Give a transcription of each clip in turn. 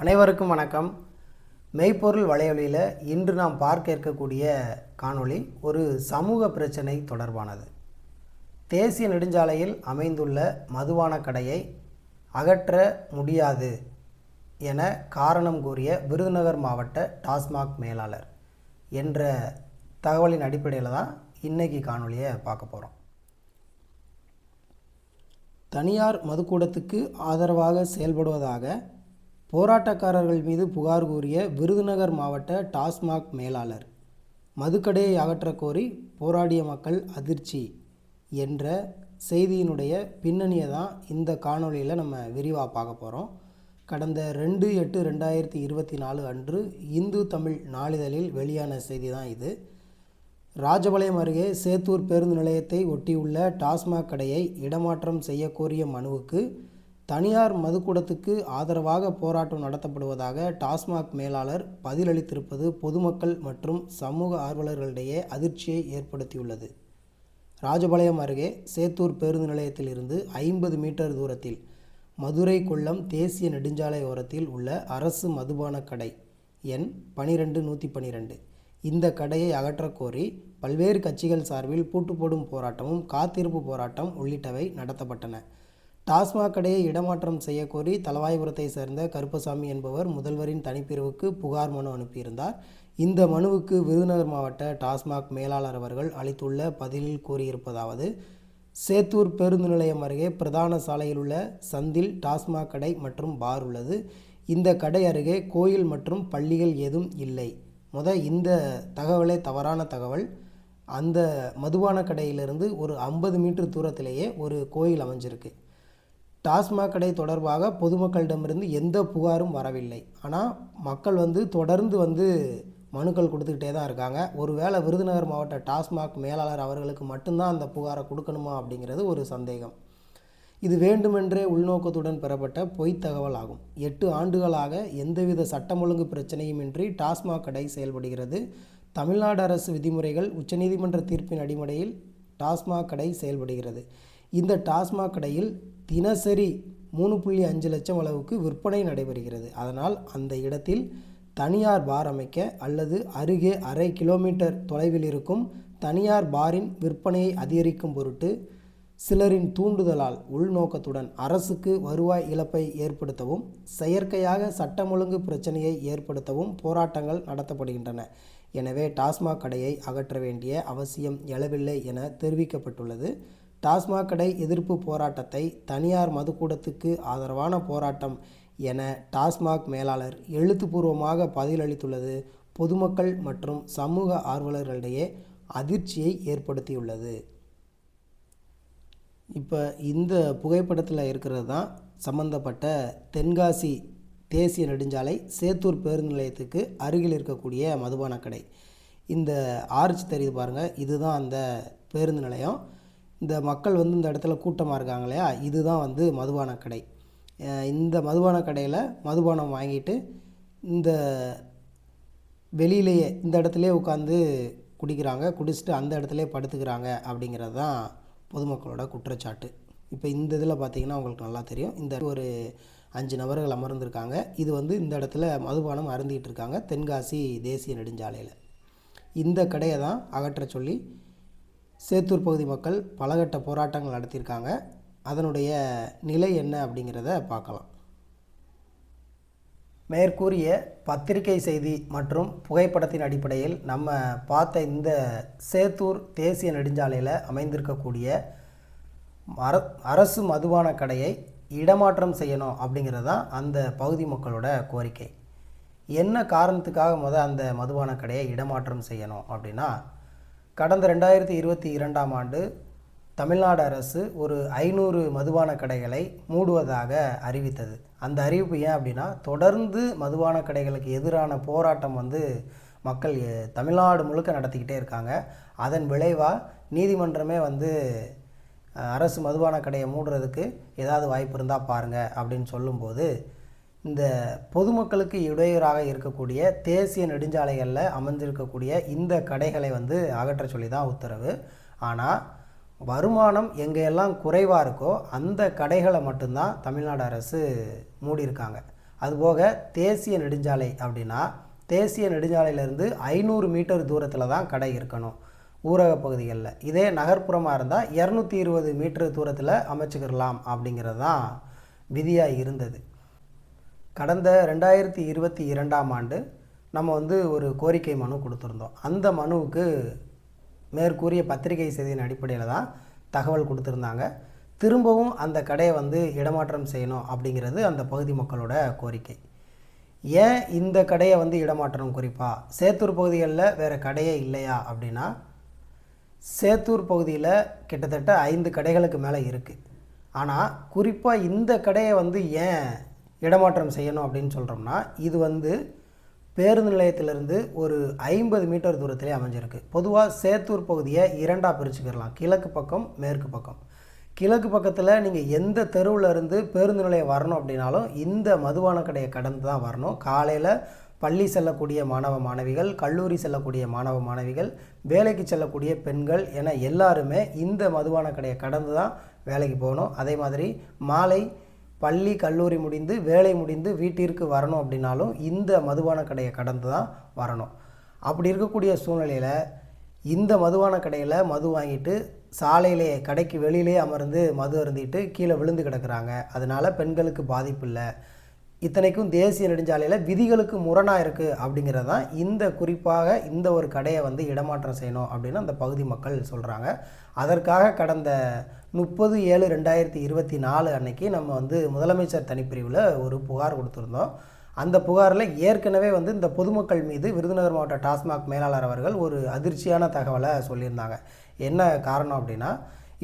அனைவருக்கும் வணக்கம். மெய்ப்பொருள் வலையொலியில் இன்று நாம் பார்க்க இருக்கக்கூடிய காணொளி ஒரு சமூக பிரச்சனை தொடர்பானது. தேசிய நெடுஞ்சாலையில் அமைந்துள்ள மதுபான கடையை அகற்ற முடியாது என காரணம் கூறிய விருதுநகர் மாவட்ட டாஸ்மாக் மேலாளர் என்ற தகவலின் அடிப்படையில் தான் இன்றைக்கி காணொலியை பார்க்க போகிறோம். தனியார் மதுக்கூடத்துக்கு ஆதரவாக செயல்படுவதாக போராட்டக்காரர்கள் மீது புகார் கூறிய விருதுநகர் மாவட்ட டாஸ்மாக் மேலாளர் மதுக்கடையை அகற்றக் கோரி போராடிய மக்கள் அதிர்ச்சி என்ற செய்தியினுடைய பின்னணியை தான் இந்த காணொளியில் நம்ம விரிவாக பார்க்க போகிறோம். கடந்த 2/8/2024 அன்று இந்து தமிழ் நாளிதழில் வெளியான செய்தி தான் இது. ராஜபாளையம் அருகே சேத்தூர் பேருந்து நிலையத்தை ஒட்டியுள்ள டாஸ்மாக் கடையை இடமாற்றம் செய்ய கோரிய மனுவுக்கு தனியார் மதுக்கூடத்துக்கு ஆதரவாக போராட்டம் நடத்தப்படுவதாக டாஸ்மாக் மேலாளர் பதிலளித்திருப்பது பொதுமக்கள் மற்றும் சமூக ஆர்வலர்களிடையே அதிர்ச்சியை ஏற்படுத்தியுள்ளது. ராஜபாளையம் அருகே சேத்தூர் பேருந்து நிலையத்திலிருந்து 50 மீட்டர் தூரத்தில் மதுரை கொல்லம் தேசிய நெடுஞ்சாலை ஓரத்தில் உள்ள அரசு மதுபான கடை எண் 12112 இந்த கடையை அகற்றக் கோரி பல்வேறு கட்சிகள் சார்பில் பூட்டு போடும் போராட்டமும் காத்திருப்பு போராட்டம் உள்ளிட்டவை நடத்தப்பட்டன. டாஸ்மாக் கடையை இடமாற்றம் செய்ய கோரி தலவாய்புரத்தை சேர்ந்த கருப்பசாமி என்பவர் முதல்வரின் தனிப்பிரிவுக்கு புகார் மனு அனுப்பியிருந்தார். இந்த மனுவுக்கு விருதுநகர் மாவட்ட டாஸ்மாக் மேலாளர் அவர்கள் அளித்துள்ள பதிலில் கூறியிருப்பதாவது: சேத்தூர் பேருந்து நிலையம் அருகே பிரதான சாலையில் உள்ள சந்தில் டாஸ்மாக் கடை மற்றும் பார் உள்ளது. இந்த கடை அருகே கோயில் மற்றும் பள்ளிகள் ஏதும் இல்லை. இந்த தகவலே தவறான தகவல். அந்த மதுபான கடையிலிருந்து ஒரு 50 மீட்டர் தூரத்திலேயே ஒரு கோயில் அமைஞ்சிருக்கு. டாஸ்மாக் கடை தொடர்பாக பொதுமக்களிடமிருந்து எந்த புகாரும் வரவில்லை. ஆனால் மக்கள் தொடர்ந்து மனுக்கள் கொடுத்துக்கிட்டே தான் இருக்காங்க. ஒருவேளை விருதுநகர் மாவட்ட டாஸ்மாக் மேலாளர் அவர்களுக்கு மட்டும்தான் அந்த புகாரை கொடுக்கணுமா அப்படிங்கிறது ஒரு சந்தேகம். இது வேண்டுமென்றே உள்நோக்கத்துடன் பெறப்பட்ட பொய்த் தகவல் ஆகும். 8 ஆண்டுகளாக எந்தவித சட்டம் ஒழுங்கு பிரச்சனையுமின்றி டாஸ்மாக் கடை செயல்படுகிறது. தமிழ்நாடு அரசு விதிமுறைகள் உச்சநீதிமன்ற தீர்ப்பின் அடிப்படையில் டாஸ்மாக் கடை செயல்படுகிறது. இந்த டாஸ்மாக் கடையில் தினசரி 3.5 லட்சம் அளவுக்கு விற்பனை நடைபெறுகிறது. அதனால் அந்த இடத்தில் தனியார் பார் அமைக்க அல்லது அருகே 1/2 கிலோமீட்டர் தொலைவில் இருக்கும் தனியார் பாரின் விற்பனையை அதிகரிக்கும் பொருட்டு சிலரின் தூண்டுதலால் உள்நோக்கத்துடன் அரசுக்கு வருவாய் இழப்பை ஏற்படுத்தவும் செயற்கையாக சட்டம் ஒழுங்கு பிரச்சனையை ஏற்படுத்தவும் போராட்டங்கள் நடத்தப்படுகின்றன. எனவே டாஸ்மாக் கடையை அகற்ற வேண்டிய அவசியம் எழவில்லை என தெரிவிக்கப்பட்டுள்ளது. டாஸ்மாக் கடை எதிர்ப்பு போராட்டத்தை தனியார் மதுக்கூடத்துக்கு ஆதரவான போராட்டம் என டாஸ்மாக் மேலாளர் எழுத்துப்பூர்வமாக பதிலளித்துள்ளது பொதுமக்கள் மற்றும் சமூக ஆர்வலர்களிடையே அதிர்ச்சியை ஏற்படுத்தியுள்ளது. இப்போ இந்த புகைப்படத்தில் இருக்கிறது தான் சம்பந்தப்பட்ட தென்காசி தேசிய நெடுஞ்சாலை சேத்தூர் பேருந்து நிலையத்துக்கு அருகில் இருக்கக்கூடிய மதுபான கடை. இந்த ஆர்ச் தெரியுது பாருங்கள், இதுதான் அந்த பேருந்து நிலையம். இந்த மக்கள் இந்த இடத்துல கூட்டமாக இருக்காங்க இல்லையா, இதுதான் மதுபான கடை. இந்த மதுபான கடையில் மதுபானம் வாங்கிட்டு இந்த வெளியிலேயே இந்த இடத்துலையே உட்காந்து குடிக்கிறாங்க, குடிச்சிட்டு அந்த இடத்துலையே படுத்துக்கிறாங்க அப்படிங்கிறது தான் பொதுமக்களோட குற்றச்சாட்டு. இப்போ இந்த இதில் பார்த்திங்கன்னா உங்களுக்கு நல்லா தெரியும், இந்த ஒரு 5 நபர்கள் அமர்ந்திருக்காங்க. இது இந்த இடத்துல மதுபானம் அருந்திக்கிட்டு இருக்காங்க தென்காசி தேசிய நெடுஞ்சாலையில். இந்த கடையை தான் அகற்ற சொல்லி சேத்தூர் பகுதி மக்கள் பலகட்ட போராட்டங்கள் நடத்தியிருக்காங்க. அதனுடைய நிலை என்ன அப்படிங்கிறத பார்க்கலாம். மேற்கூறிய பத்திரிகை செய்தி மற்றும் புகைப்படத்தின் அடிப்படையில் நம்ம பார்த்த இந்த சேத்தூர் தேசிய நெடுஞ்சாலையில் அமைந்திருக்கக்கூடிய அரசு மதுபான கடையை இடமாற்றம் செய்யணும் அப்படிங்கிறது தான் அந்த பகுதி மக்களோட கோரிக்கை. என்ன காரணத்துக்காக அந்த மதுபான கடையை இடமாற்றம் செய்யணும் அப்படின்னா, கடந்த 2022ஆம் ஆண்டு தமிழ்நாடு அரசு ஒரு 500 மதுபான கடைகளை மூடுவதாக அறிவித்தது. அந்த அறிவிப்பு ஏன் அப்படின்னா, தொடர்ந்து மதுபான கடைகளுக்கு எதிரான போராட்டம் மக்கள் தமிழ்நாடு முழுக்க நடத்திக்கிட்டே இருக்காங்க. அதன் விளைவாக நீதிமன்றமே அரசு மதுபான கடையை மூடுறதுக்கு ஏதாவது வாய்ப்பு இருந்தால் பாருங்கள் அப்படின்னு சொல்லும்போது, இந்த பொதுமக்களுக்கு இடையூறாக இருக்கக்கூடிய தேசிய நெடுஞ்சாலைகளில் அமைஞ்சிருக்கக்கூடிய இந்த கடைகளை அகற்ற சொல்லி தான் உத்தரவு. ஆனால் வருமானம் எங்கெல்லாம் குறைவாக இருக்கோ அந்த கடைகளை மட்டும்தான் தமிழ்நாடு அரசு மூடியிருக்காங்க. அதுபோக தேசிய நெடுஞ்சாலை அப்படின்னா தேசிய நெடுஞ்சாலையிலேருந்து 500 மீட்டர் தூரத்தில் தான் கடை இருக்கணும் ஊரக பகுதிகளில். இதே நகர்ப்புறமாக இருந்தால் 220 மீட்டர் தூரத்தில் அமைச்சுக்கிடலாம் அப்படிங்கிறது தான் விதியாக இருந்தது. கடந்த 2022ஆம் ஆண்டு நம்ம ஒரு கோரிக்கை மனு கொடுத்துருந்தோம். அந்த மனுவுக்கு மேற்கூறிய பத்திரிகை செய்தியின் அடிப்படையில் தான் தகவல் கொடுத்துருந்தாங்க. திரும்பவும் அந்த கடையை இடமாற்றம் செய்யணும் அப்படிங்கிறது அந்த பகுதி மக்களோட கோரிக்கை. ஏன் இந்த கடையை இடமாற்றணும்? குறிப்பாக சேத்தூர் பகுதிகளில் வேறு கடையே இல்லையா அப்படின்னா, சேத்தூர் பகுதியில் கிட்டத்தட்ட 5 கடைகளுக்கு மேலே இருக்குது. ஆனால் குறிப்பாக இந்த கடையை ஏன் இடமாற்றம் செய்யணும் அப்படின்னு சொல்கிறோம்னா, இது பேருந்து நிலையத்திலிருந்து ஒரு 50 மீட்டர் தூரத்திலே அமைஞ்சிருக்கு. பொதுவாக சேத்தூர் பகுதியை 2ஆக பிரிச்சுக்கிடலாம், கிழக்கு பக்கம் மேற்கு பக்கம். கிழக்கு பக்கத்தில் நீங்கள் எந்த தெருவில் இருந்து பேருந்து நிலையம் வரணும் அப்படின்னாலும் இந்த மதுபான கடையை கடந்து தான் வரணும். காலையில் பள்ளி செல்லக்கூடிய மாணவ மாணவிகள், கல்லூரி செல்லக்கூடிய மாணவ மாணவிகள், வேலைக்கு செல்லக்கூடிய பெண்கள் என எல்லாருமே இந்த மதுபான கடையை கடந்து தான் வேலைக்கு போகணும். அதே மாதிரி மாலை பள்ளி கல்லூரி முடிந்து வேலை முடிந்து வீட்டிற்கு வரணும் அப்படின்னாலும் இந்த மதுபான கடையை கடந்து தான் வரணும். அப்படி இருக்கக்கூடிய சூழ்நிலையில் இந்த மதுபான கடையில் மது வாங்கிட்டு சாலையிலே கடைக்கு வெளியிலே அமர்ந்து மது அருந்திட்டு கீழே விழுந்து கிடக்கிறாங்க. அதனால் பெண்களுக்கு பாதிப்பு இல்லை. இத்தனைக்கும் தேசிய நெடுஞ்சாலையில் விதிகளுக்கு முரணாக இருக்குது அப்படிங்கிறது தான் குறிப்பாக இந்த ஒரு கடையை இடமாற்றம் செய்யணும் அப்படின்னு அந்த பகுதி மக்கள் சொல்கிறாங்க. அதற்காக கடந்த 30/7/2024 அன்னைக்கு நம்ம முதலமைச்சர் தனிப்பிரிவில் ஒரு புகார் கொடுத்துருந்தோம். அந்த புகாரில் ஏற்கனவே இந்த பொதுமக்கள் மீது விருதுநகர் மாவட்ட டாஸ்மாக் மேலாளர் அவர்கள் ஒரு அதிர்ச்சியான தகவலை சொல்லியிருந்தாங்க. என்ன காரணம் அப்படின்னா,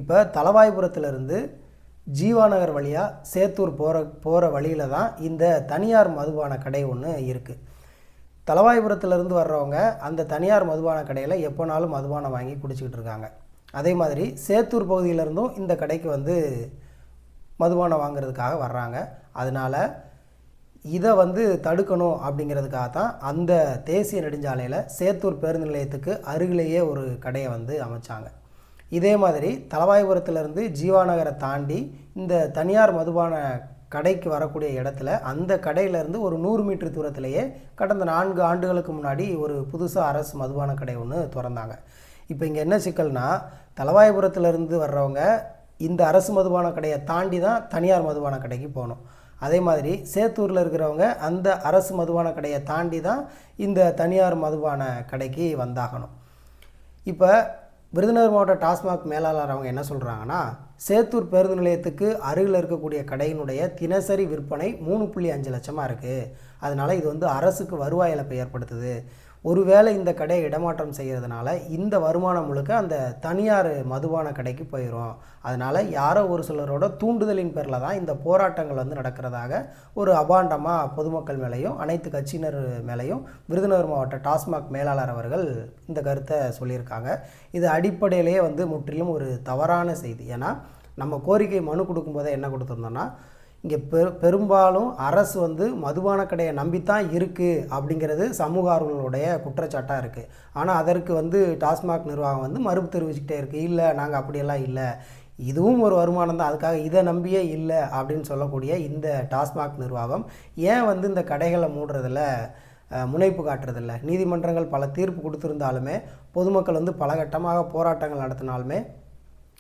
இப்போ தளவாய்புரத்திலிருந்து ஜீவாநகர் வழியாக சேத்தூர் போகிற வழியில் தான் இந்த தனியார் மதுபான கடை ஒன்று இருக்குது. தளவாய்புரத்திலிருந்து வர்றவங்க அந்த தனியார் மதுபான கடையில் எப்போனாலும் மதுபானம் வாங்கி குடிச்சிக்கிட்டு இருக்காங்க. அதே மாதிரி சேத்தூர் பகுதியிலேருந்தும் இந்த கடைக்கு மதுபானம் வாங்கிறதுக்காக வர்றாங்க. அதனால் இதை தடுக்கணும் அப்படிங்கிறதுக்காக தான் அந்த தேசிய நெடுஞ்சாலையில் சேத்தூர் பேருந்து நிலையத்துக்கு அருகிலேயே ஒரு கடையை அமைச்சாங்க. இதே மாதிரி தளவாய்புரத்திலிருந்து ஜீவாநகரை தாண்டி இந்த தனியார் மதுபான கடைக்கு வரக்கூடிய இடத்துல அந்த கடையிலேருந்து ஒரு 100 மீட்டர் தூரத்திலேயே கடந்த 4 ஆண்டுகளுக்கு முன்னாடி ஒரு புதுசாக அரசு மதுபான கடை ஒன்று திறந்தாங்க. இப்போ இங்கே என்ன சிக்கல்னா, தளவாய்புரத்திலிருந்து வர்றவங்க இந்த அரசு மதுபான கடையை தாண்டி தான் தனியார் மதுபான கடைக்கு போகணும். அதே மாதிரி சேத்தூரில் இருக்கிறவங்க அந்த அரசு மதுபான கடையை தாண்டி தான் இந்த தனியார் மதுபான கடைக்கு வந்தாகணும். இப்போ விருதுநகர் மாவட்ட டாஸ்மாக் மேலாளர் அவங்க என்ன சொல்கிறாங்கன்னா, சேத்தூர் பேருந்து நிலையத்துக்கு அருகில் இருக்கக்கூடிய கடையினுடைய தினசரி விற்பனை 3.5 லட்சமாக இருக்குது. அதனால் இது அரசுக்கு வருவாய் இழப்பை ஏற்படுத்துது. ஒருவேளை இந்த கடையை இடமாற்றம் செய்கிறதுனால இந்த வருமானம் முழுக்க அந்த தனியார் மதுபான கடைக்கு போயிடும். அதனால் யாரோ ஒரு சிலரோட தூண்டுதலின் பேரில் தான் இந்த போராட்டங்கள் நடக்கிறதாக ஒரு அபாண்டமாக பொதுமக்கள் மேலேயும் அனைத்து கட்சியினர் மேலேயும் விருதுநகர் மாவட்ட டாஸ்மாக் மேலாளர் அவர்கள் இந்த கருத்தை சொல்லியிருக்காங்க. இது அடிப்படையிலேயே முற்றிலும் ஒரு தவறான செய்தி. ஏன்னா நம்ம கோரிக்கை மனு கொடுக்கும்போதே என்ன கொடுத்துருந்தோன்னா, இங்கே பெரும்பாலும் அரசு மதுபான கடையை நம்பித்தான் இருக்குது அப்படிங்கிறது சமூக ஆர்வலர்களுடைய குற்றச்சாட்டாக இருக்குது. ஆனால் அதற்கு டாஸ்மாக் நிர்வாகம் மறுப்பு தெரிவிச்சுக்கிட்டே இருக்குது. இல்லை, நாங்கள் அப்படியெல்லாம் இல்லை, இதுவும் ஒரு வருமானம் தான், அதுக்காக இதை நம்பியே இல்லை அப்படின்னு சொல்லக்கூடிய இந்த டாஸ்மாக் நிர்வாகம் ஏன் இந்த கடைகளை மூடுறதில் முனைப்பு காட்டுறதில்ல? நீதிமன்றங்கள் பல தீர்ப்பு கொடுத்துருந்தாலுமே பொதுமக்கள் பல கட்டமாக போராட்டங்கள் நடத்தினாலுமே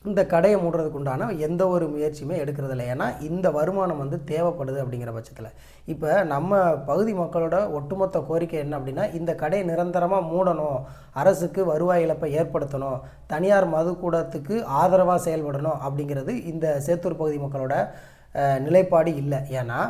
இந்த கடையை மூடுறதுக்கு உண்டான எந்த ஒரு முயற்சியுமே எடுக்கிறதில்ல. ஏன்னா இந்த வருமானம் தேவைப்படுது அப்படிங்கிற பட்சத்தில். இப்போ நம்ம பகுதி மக்களோட ஒட்டுமொத்த கோரிக்கை என்ன அப்படின்னா, இந்த கடையை நிரந்தரமாக மூடணும், அரசுக்கு வருவாய் இழப்பை ஏற்படுத்தணும், தனியார் மதுக்கூடத்துக்கு ஆதரவாக செயல்படணும் அப்படிங்கிறது இந்த சேத்தூர் பகுதி மக்களோட நிலைப்பாடு இல்லை. ஏன்னா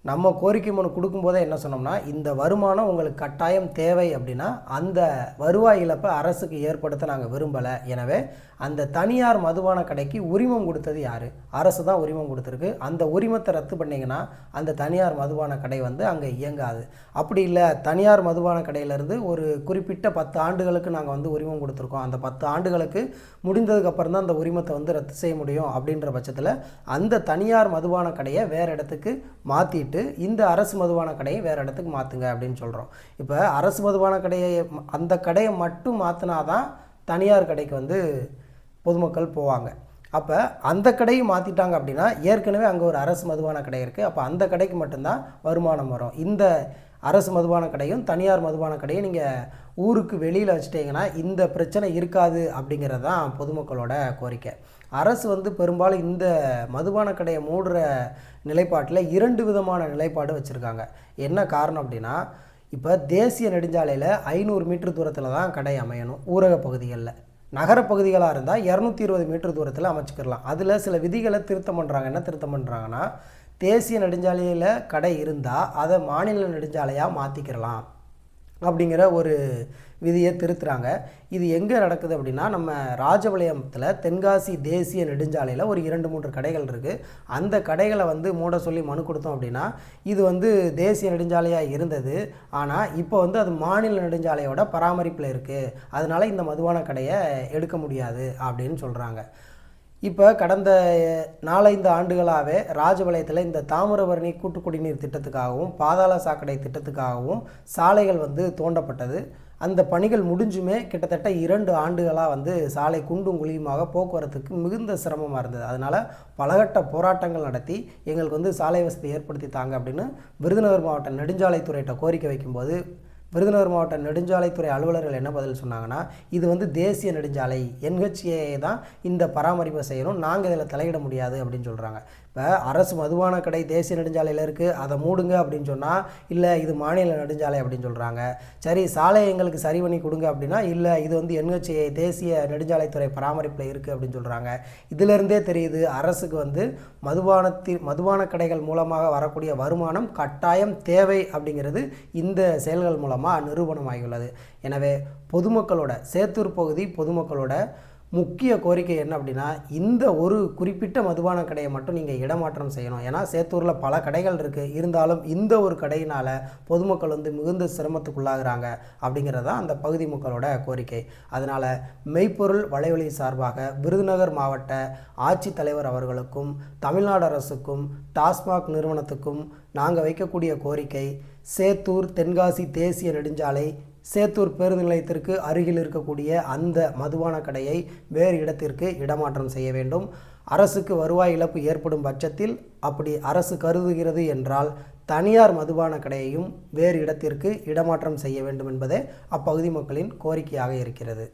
நம்ம கோரிக்கை மனு கொடுக்கும்போதே என்ன சொன்னோம்னா, இந்த வருமானம் உங்களுக்கு கட்டாயம் தேவை அப்படின்னா அந்த வருவாய் இழப்பை அரசுக்கு ஏற்படுத்த நாங்கள் விரும்பலை. எனவே அந்த தனியார் மதுபான கடைக்கு உரிமம் கொடுத்தது யார்? அரசு தான் உரிமம் கொடுத்துருக்கு. அந்த உரிமத்தை ரத்து பண்ணிங்கன்னா அந்த தனியார் மதுபான கடை அங்கே இயங்காது. அப்படி இல்லை, தனியார் மதுபான கடையிலேருந்து ஒரு குறிப்பிட்ட 10 ஆண்டுகளுக்கு நாங்கள் உரிமம் கொடுத்துருக்கோம், அந்த 10 ஆண்டுகளுக்கு முடிந்ததுக்கப்புறம் தான் அந்த உரிமத்தை ரத்து செய்ய முடியும் அப்படின்ற பட்சத்தில் அந்த தனியார் மதுபான கடையை வேறு இடத்துக்கு மாற்றிட்டு இந்த அரசு மதுபான கடையை வேறு இடத்துக்கு மாற்றுங்க அப்படின்னு சொல்கிறோம். இப்போ அரசு மதுபான கடையை அந்த கடையை மட்டும் மாற்றினாதான் தனியார் கடைக்கு பொதுமக்கள் போவாங்க. அப்போ அந்த கடையை மாற்றிட்டாங்க அப்படின்னா ஏற்கனவே அங்கே ஒரு அரசு மதுபான கடை இருக்குது, அப்போ அந்த கடைக்கு மட்டும்தான் வருமானம் வரும். இந்த அரசு மதுபான கடையும் தனியார் மதுபான கடையும் நீங்கள் ஊருக்கு வெளியில் வச்சுட்டிங்கன்னா இந்த பிரச்சனை இருக்காது அப்படிங்கிறது தான் பொதுமக்களோட கோரிக்கை. அரசு பெரும்பாலும் இந்த மதுபான கடையை மூடுற நிலைப்பாட்டில் 2 விதமான நிலைப்பாடு வச்சுருக்காங்க. என்ன காரணம் அப்படின்னா, இப்போ தேசிய நெடுஞ்சாலையில் 500 மீட்டர் தூரத்தில் தான் கடை அமையணும். ஊரக பகுதிகளில், நகர பகுதிகளாக இருந்தால் 220 மீட்டர் தூரத்தில் அமைச்சிக்கிடலாம். அதில் சில விதிகளை திருத்தம் பண்ணுறாங்க. என்ன திருத்தம் பண்ணுறாங்கன்னா, தேசிய நெடுஞ்சாலையில் கடை இருந்தால் அதை மாநில நெடுஞ்சாலையாக மாற்றிக்கிறலாம் அப்படிங்கிற ஒரு விதியை திருத்துறாங்க. இது எங்கே நடக்குது அப்படின்னா, நம்ம ராஜபாளையத்தில் தென்காசி தேசிய நெடுஞ்சாலையில் ஒரு 2-3 கடைகள் இருக்குது. அந்த கடைகளை மூட சொல்லி மனு கொடுத்தோம் அப்படின்னா, இது தேசிய நெடுஞ்சாலையாக இருந்தது, ஆனால் இப்போ அது மாநில நெடுஞ்சாலையோட பராமரிப்பில் இருக்குது, அதனால் இந்த மதுபான கடையை எடுக்க முடியாது அப்படின்னு சொல்கிறாங்க. இப்போ கடந்த 4-5 ஆண்டுகளாகவே ராஜபாளையத்தில் இந்த தாமிரபரணி கூட்டு குடிநீர் திட்டத்துக்காகவும் பாதாள சாக்கடை திட்டத்துக்காகவும் சாலைகள் தோண்டப்பட்டது. அந்த பணிகள் முடிஞ்சுமே கிட்டத்தட்ட 2 ஆண்டுகளாக சாலை குண்டும் குழியுமாக போக்குவரத்துக்கு மிகுந்த சிரமமாக இருந்தது. அதனால் பலகட்ட போராட்டங்கள் நடத்தி எங்களுக்கு சாலை வசதி ஏற்படுத்தி தாங்க அப்படின்னு விருதுநகர் மாவட்ட நெடுஞ்சாலைத்துறையிட்ட கோரிக்கை வைக்கும்போது விருதுநகர் மாவட்ட நெடுஞ்சாலைத்துறை அலுவலர்கள் என்ன பதில் சொன்னாங்கன்னா, இது தேசிய நெடுஞ்சாலை, NHAI தான் இந்த பராமரிப்பை செய்யணும், நாங்கள் இதில் தலையிட முடியாது அப்படின்னு சொல்கிறாங்க. இப்போ அரசு மதுபான கடை தேசிய நெடுஞ்சாலையில் இருக்குது, அதை மூடுங்க அப்படின்னு சொன்னால் இல்லை இது மாநில நெடுஞ்சாலை அப்படின்னு சொல்கிறாங்க. சரி, சாலையை எங்களுக்கு சரி பண்ணி கொடுங்க அப்படின்னா இல்லை இது NHAI தேசிய நெடுஞ்சாலைத்துறை பராமரிப்பில் இருக்குது அப்படின்னு சொல்கிறாங்க. இதிலிருந்தே தெரியுது அரசுக்கு மதுபான கடைகள் மூலமாக வரக்கூடிய வருமானம் கட்டாயம் தேவை அப்படிங்கிறது இந்த செயல்கள் மூலமாக நிரூபணமாகியுள்ளது. எனவே சேத்தூர் பகுதி பொதுமக்களோட முக்கிய கோரிக்கை என்ன அப்படின்னா, இந்த ஒரு குறிப்பிட்ட மதுபான கடையை மட்டும் நீங்கள் இடமாற்றம் செய்யணும். ஏன்னா சேத்தூரில் பல கடைகள் இருக்குது, இருந்தாலும் இந்த ஒரு கடையினால் பொதுமக்கள் மிகுந்த சிரமத்துக்குள்ளாகிறாங்க அப்படிங்கிறது தான் அந்த பகுதி மக்களோட கோரிக்கை. அதனால் மெய்ப்பொருள் வலைவலி சார்பாக விருதுநகர் மாவட்ட ஆட்சித்தலைவர் அவர்களுக்கும் தமிழ்நாடு அரசுக்கும் டாஸ்மாக் நிறுவனத்துக்கும் நாங்கள் வைக்கக்கூடிய கோரிக்கை, சேத்தூர் தென்காசி தேசிய நெடுஞ்சாலை சேத்தூர் பேருந்து நிலையத்திற்கு அருகில் இருக்கக்கூடிய அந்த மதுபான கடையை வேறு இடத்திற்கு இடமாற்றம் செய்ய வேண்டும். அரசுக்கு வருவாய் இழப்பு ஏற்படும் பட்சத்தில் அப்படி அரசு கருதுகிறது என்றால் தனியார் மதுபான கடையையும் வேறு இடத்திற்கு இடமாற்றம் செய்ய வேண்டும் என்பதே அப்பகுதி மக்களின் கோரிக்கையாக இருக்கிறது.